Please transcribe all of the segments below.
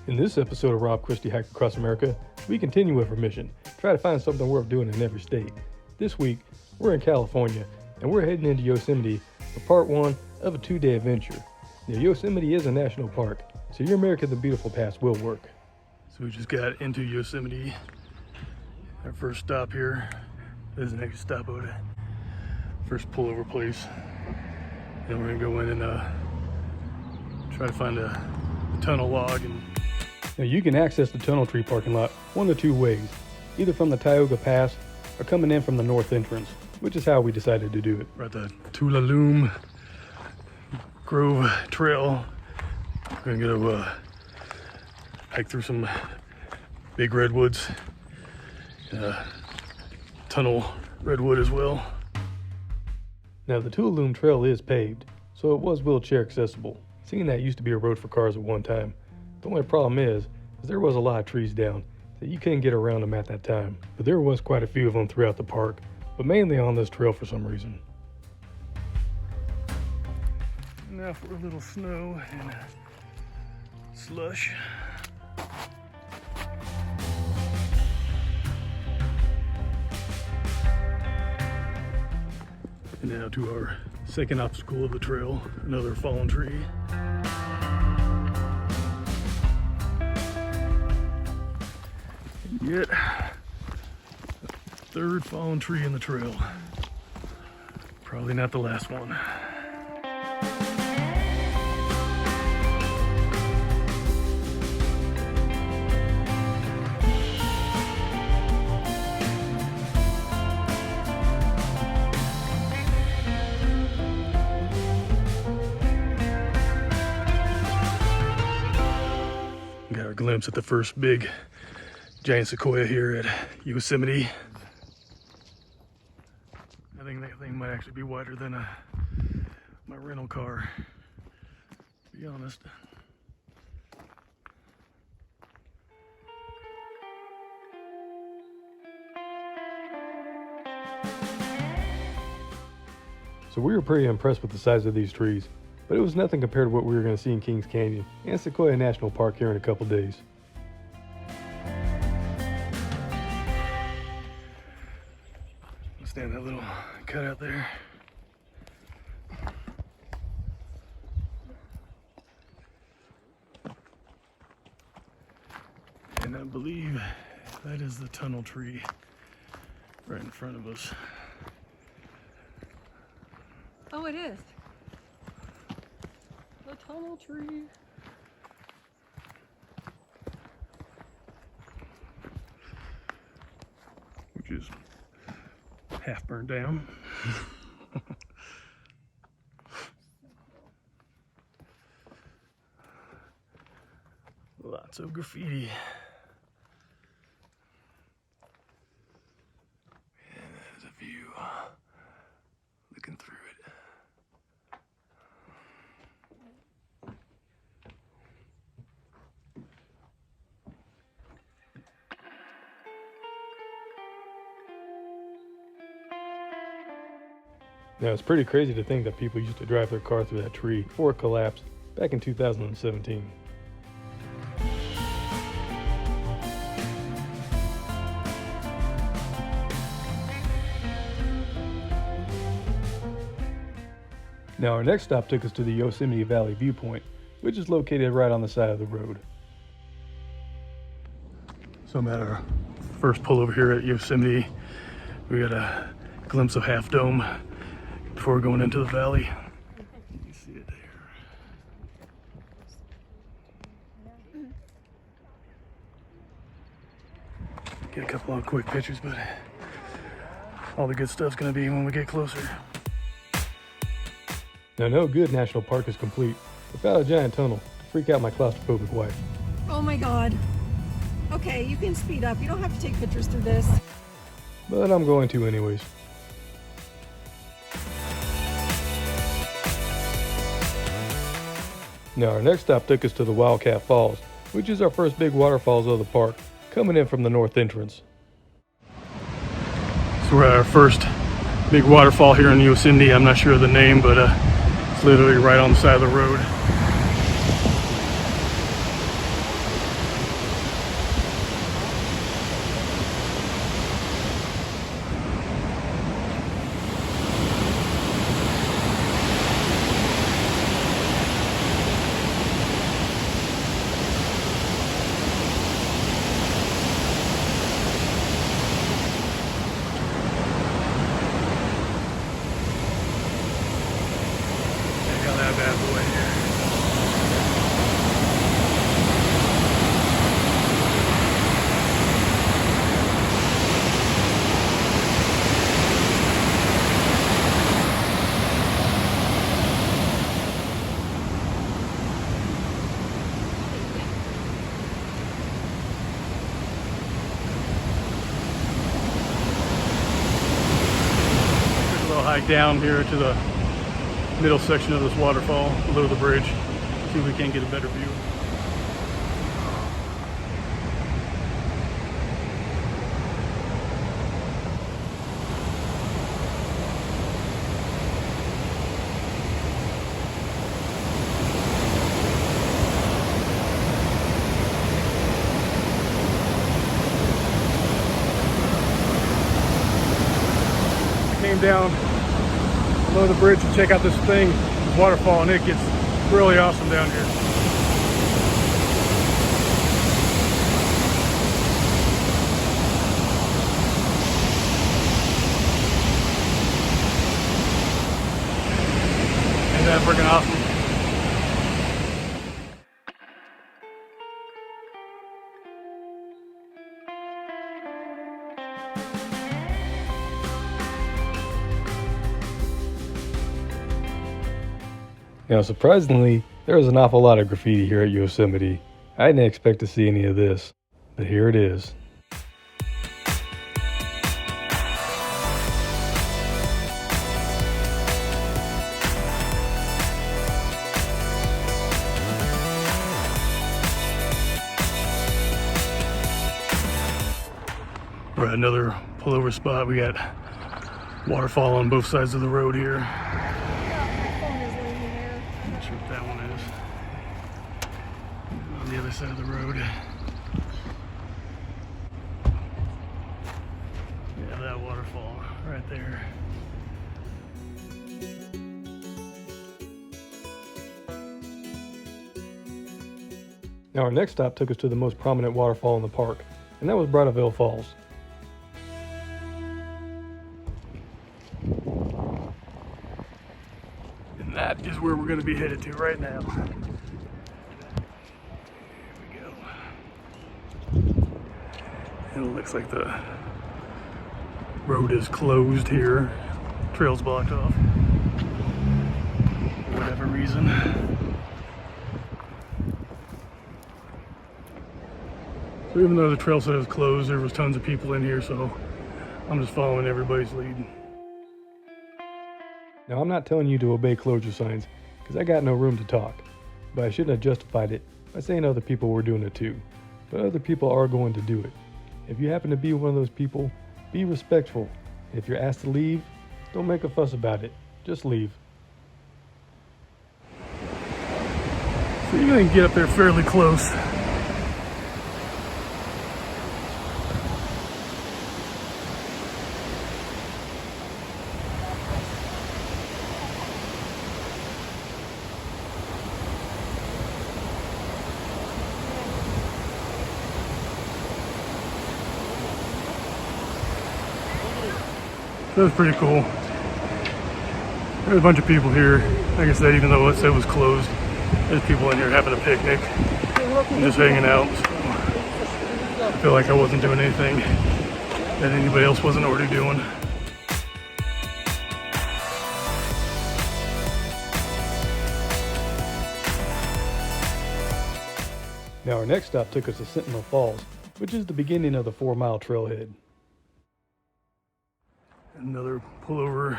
In this episode of Rob Christie Hike Across America, we continue with our mission, try to find something worth doing in every state. This week, we're in California, and we're heading into Yosemite for part one of a 2-day adventure. Now, Yosemite is a national park, so your America the Beautiful pass will work. So we just got into Yosemite. Our first stop here. There's an exit stop over there. First pullover place. Then we're gonna go in and try to find a tunnel log. Now you can access the tunnel tree parking lot one of two ways, either from the Tioga Pass or coming in from the north entrance, which is how we decided to do it. We're at the Tulalum Grove Trail. We're gonna go hike through some big redwoods, tunnel redwood as well. Now the Tulalum Trail is paved, so it was wheelchair accessible. Seeing that used to be a road for cars at one time. The only problem is there was a lot of trees down, so you couldn't get around them at that time. But there was quite a few of them throughout the park, but mainly on this trail for some reason. Now for a little snow and slush. And now to our second obstacle of the trail, another fallen tree. And yet, third fallen tree in the trail. Probably not the last one. Got our glimpse at the first big giant sequoia here at Yosemite. I think that thing might actually be wider than my rental car, to be honest. So we were pretty impressed with the size of these trees, but it was nothing compared to what we were going to see in Kings Canyon and Sequoia National Park here in a couple days. Stand that little cutout there. And I believe that is the tunnel tree right in front of us. Oh, it is. The tunnel tree. Which is half burned down. Lots of graffiti. And there's a view looking through it. Now, it's pretty crazy to think that people used to drive their car through that tree before it collapsed back in 2017. Now, our next stop took us to the Yosemite Valley viewpoint, which is located right on the side of the road. So I'm at our first pull over here at Yosemite. We got a glimpse of Half Dome before going into the valley. You can see it there. Get a couple of quick pictures, but all the good stuff's gonna be when we get closer. Now, no good national park is complete without a giant tunnel to freak out my claustrophobic wife. Oh my God. Okay, you can speed up. You don't have to take pictures through this. But I'm going to anyways. Now, our next stop took us to the Wildcat Falls, which is our first big waterfalls of the park, coming in from the north entrance. So we're at our first big waterfall here in Yosemite. I'm not sure of the name, but it's literally right on the side of the road. down here to the middle section of this waterfall below the bridge. See if we can get a better view. Came down below the bridge to check out this thing, this waterfall, and it gets really awesome down here. Ain't that freaking awesome? Now, surprisingly, there was an awful lot of graffiti here at Yosemite. I didn't expect to see any of this, but here it is. We're at another pullover spot. We got waterfall on both sides of the road here. Not sure what that one is. On the other side of the road. Yeah, that waterfall right there. Now our next stop took us to the most prominent waterfall in the park, and that was Bradleyville Falls. And that is where we're going to be headed to right now. Here we go. And it looks like the road is closed here. Trail's blocked off. For whatever reason. So even though the trail set was closed, there was tons of people in here, so I'm just following everybody's lead. Now, I'm not telling you to obey closure signs, because I got no room to talk, but I shouldn't have justified it by saying other people were doing it too. But other people are going to do it. If you happen to be one of those people, be respectful. If you're asked to leave, don't make a fuss about it. Just leave. So you can get up there fairly close. That was pretty cool. There's a bunch of people here. Like I said, even though it said it was closed, there's people in here having a picnic and just hanging out. So I feel like I wasn't doing anything that anybody else wasn't already doing. Now our next stop took us to Sentinel Falls, which is the beginning of the 4-mile trailhead. Another pullover,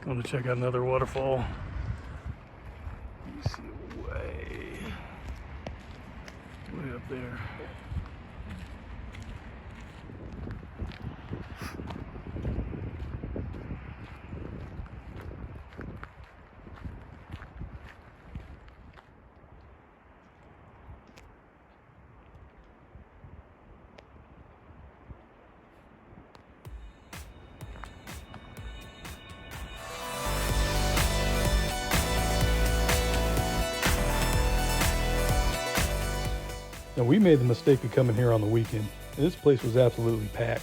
going to check out another waterfall. You see it way up there. Now, we made the mistake of coming here on the weekend, and this place was absolutely packed.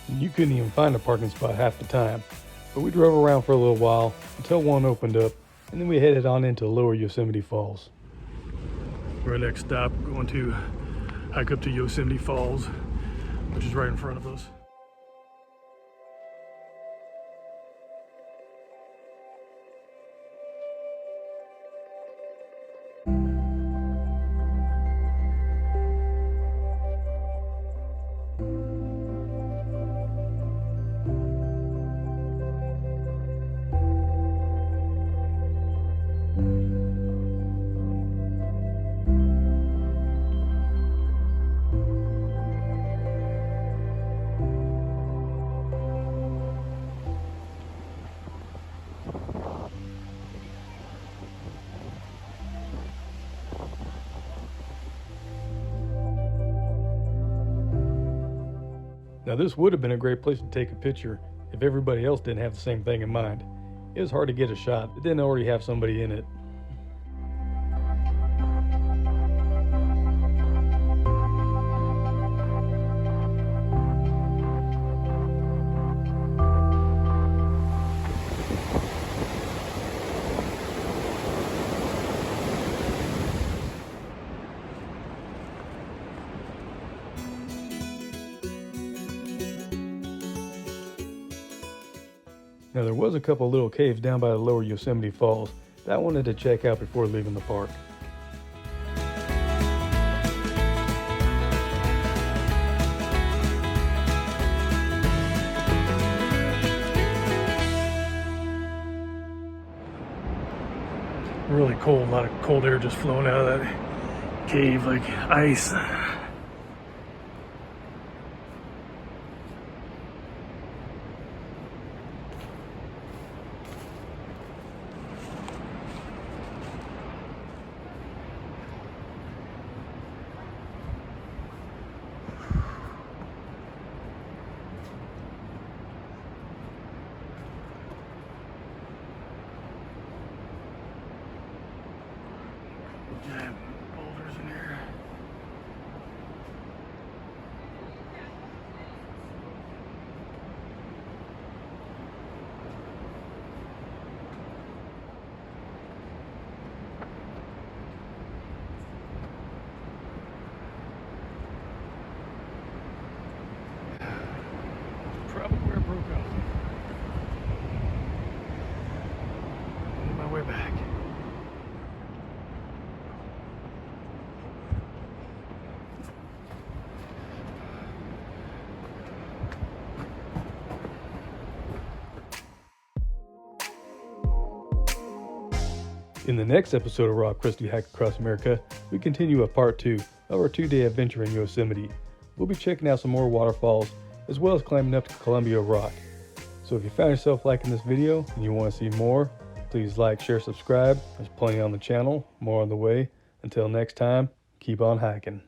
And you couldn't even find a parking spot half the time. But we drove around for a little while until one opened up, and then we headed on into Lower Yosemite Falls. For our next stop, we're going to hike up to Yosemite Falls, which is right in front of us. Now this would have been a great place to take a picture if everybody else didn't have the same thing in mind. It was hard to get a shot that didn't already have somebody in it. Now there was a couple little caves down by the lower Yosemite Falls that I wanted to check out before leaving the park. Really cold, a lot of cold air just flowing out of that cave like ice. Giant boulders in here. Probably where it broke off. On my way back. In the next episode of Rock Christie Hike Across America, we continue a part 2 of our 2-day adventure in Yosemite. We'll be checking out some more waterfalls, as well as climbing up to Columbia Rock. So if you found yourself liking this video and you want to see more, please like, share, subscribe. There's plenty on the channel, more on the way. Until next time, keep on hiking.